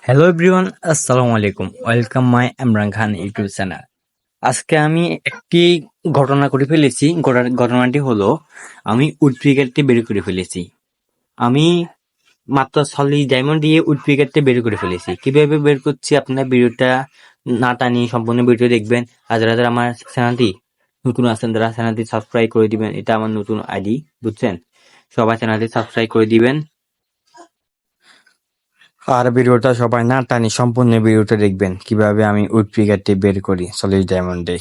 Hello everyone, আসসালামু আলাইকুম। Welcome my Imran Khan YouTube channel. আজকে আমি একটি ঘটনা করে ফেলেছি। ঘটনাটি হলো, আমি উড ক্রিকেটটি বের করে ফেলেছি। আমি মাত্র 40 ডায়মন্ড দিয়ে উড ক্রিকেটটি বের করে ফেলেছি। কিভাবে বের করছি আপনার ভিডিওটা না টানিয়ে সম্পূর্ণ ভিডিও দেখবেন। আর যারা যারা আমার চ্যানেলটি নতুন আছেন তারা চ্যানেলটি সাবস্ক্রাইব করে দিবেন। এটা আমার নতুন আইডি, বুঝছেন? সবাই চ্যানেলটি সাবস্ক্রাইব করে দিবেন। আর ভিডিওটা সবাই না টানি সম্পূর্ণ ভিডিওটা দেখবেন কিভাবে আমি উড ক্রিকেটটি বের করি 40 ডায়মন্ডে।